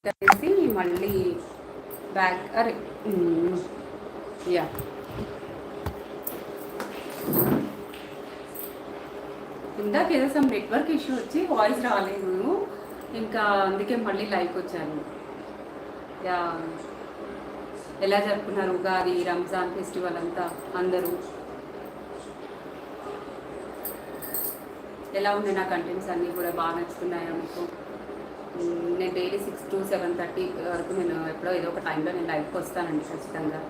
కలిసి మళ్ళీ బ్యాక్ అరే యా ఇందాక ఏదో సమ్ నెట్వర్క్ ఇష్యూ వచ్చి వాయిస్ రాలేదు, ఇంకా అందుకే మళ్ళీ లైవ్కి వచ్చాను. యా, ఎలా జరుపుకున్నారు ఉగాది, రంజాన్ ఫెస్టివల్ అంతా? అందరూ ఎలా ఉన్నాయి? నా కంటెంట్స్ అన్నీ కూడా బాగా నచ్చుతున్నాయా మీకు? నేను డైలీ 6 to 7:30 వరకు నేను ఎప్పుడో ఏదో ఒక టైంలో నేను లైవ్కి వస్తానండి ఖచ్చితంగా.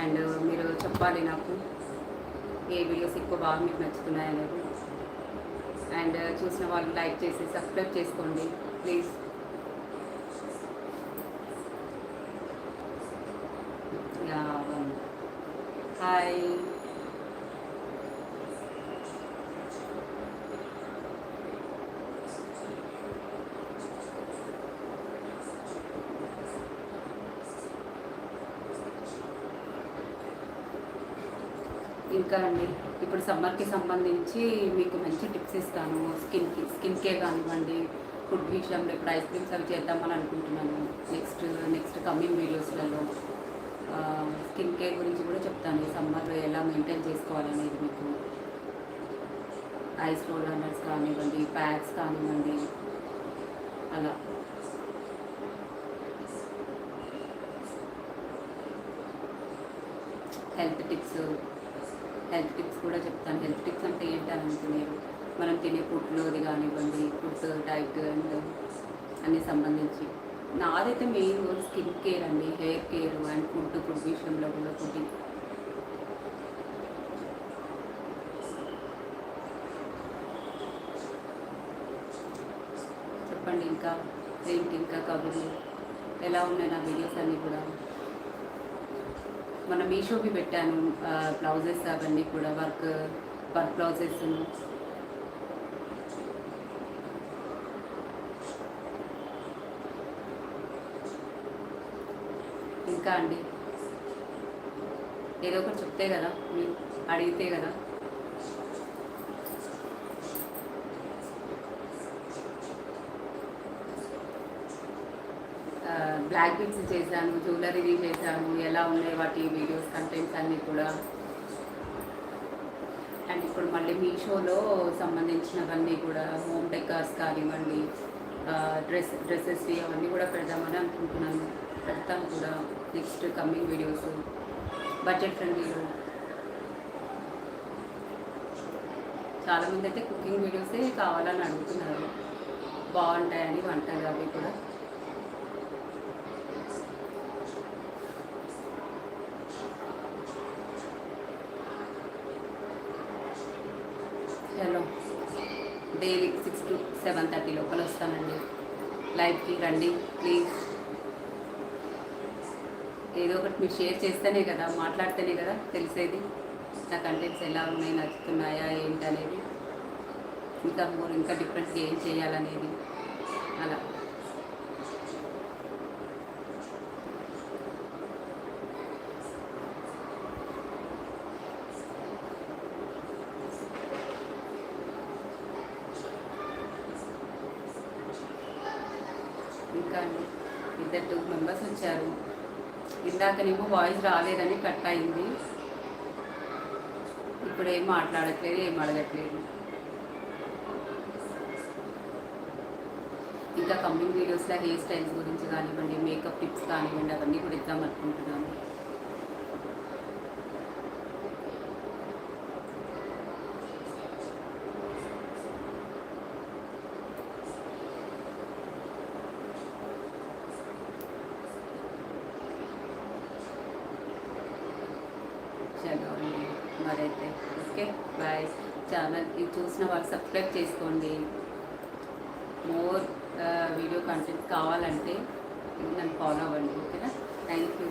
అండ్ మీరు చెప్పాలి నాకు ఏ వీడియోస్ ఎక్కువ బాగా మీకు నచ్చుతున్నాయి అనేది. అండ్ చూసిన వాళ్ళు లైక్ చేసి సబ్స్క్రైబ్ చేసుకోండి ప్లీజ్. హాయ్, ఇంకా అండి ఇప్పుడు సమ్మర్కి సంబంధించి మీకు మంచి టిప్స్ ఇస్తాను. స్కిన్ కేర్ కానివ్వండి, ఫుడ్ విషయంలో ఇప్పుడు ఐస్ క్రీమ్స్ అవి చేద్దామని అనుకుంటున్నాను నెక్స్ట్ కమింగ్ వీడియోస్లలో. స్కిన్ కేర్ గురించి కూడా చెప్తాను, ఈ సమ్మర్లో ఎలా మెయింటైన్ చేసుకోవాలనేది. మీకు ఐస్ రోలర్స్ కానివ్వండి, ప్యాక్స్ కానివ్వండి, అలా హెల్త్ టిప్స్ కూడా చెప్తాను. హెల్త్ టిప్స్ అంటే ఏంటని అనుకునేది, మనం తినే ఫుడ్లోది కానివ్వండి, ఫుడ్ డైట్ అండ్ అన్నీ సంబంధించి. నాదైతే మెయిన్ రోల్ స్కిన్ కేర్ అండి, హెయిర్ కేర్ అండ్ ఫుడ్ విషయంలో కూడా ఫుడ్. చెప్పండి ఇంకా ఏంటి, ఇంకా కబుర్లు ఎలా ఉన్నాయి నా వీడియోస్ అన్నీ కూడా? మన మీషోకి పెట్టాను బ్లౌజెస్ అవన్నీ కూడా, వర్క్ బ్లౌజెస్. ఇంకా అండి ఏదో ఒకటి చెప్తే కదా, మీరు అడిగితే కదా. బ్లాక్ బీడ్స్ చేశాను, జ్యువెలరీ చేశాను, ఎలా ఉన్నాయి వాటి వీడియోస్ కంటెంట్స్ అన్నీ కూడా. అండ్ ఇప్పుడు మళ్ళీ మీషోలో సంబంధించినవన్నీ కూడా హోమ్ డెకార్స్ కానివ్వండి, డ్రెస్సెస్ అవన్నీ కూడా పెడదామని అనుకుంటున్నాను. పెడతాను కూడా నెక్స్ట్ కమింగ్ వీడియోస్, బడ్జెట్ ఫ్రెండ్లీలో. చాలామంది అయితే కుకింగ్ వీడియోసే కావాలని అడుగుతున్నారు, బాగుంటాయని వంటలు అవి కూడా. హలో, డైలీ 6 to 7:30 లోపల వస్తానండి లైవ్కి, రండి ప్లీజ్. ఏదో ఒకటి మీరు షేర్ చేస్తేనే కదా, మాట్లాడితేనే కదా తెలిసేది నా కంటెంట్స్ ఎలా ఉన్నాయి, నచ్చుతున్నాయా ఏంటనేది, ఇంకా డిఫరెంట్గా ఏం చేయాలనేది. అలా ఇంకా అండి 2 మెంబర్స్ వచ్చారు. ఇందాకనేమో వాయిస్ రాలేదని కట్ అయింది, ఇప్పుడు ఏం మాట్లాడట్లేదు, ఏం అడగట్లేదు. ఇంకా కమింగ్ వీడియోస్లో హెయిర్ స్టైల్స్ గురించి కానివ్వండి, మేకప్ టిప్స్ కానివ్వండి, అవన్నీ కూడా ఇద్దాం అనుకుంటున్నాను. చలో అండి, మరైతే ఓకే బాయ్. ఛానల్ ఇది చూసిన వాళ్ళు సబ్స్క్రైబ్ చేసుకోండి. మోర్ వీడియో కంటెంట్ కావాలంటే నన్ను ఫాలో అవ్వండి, ఓకేనా? Thank you.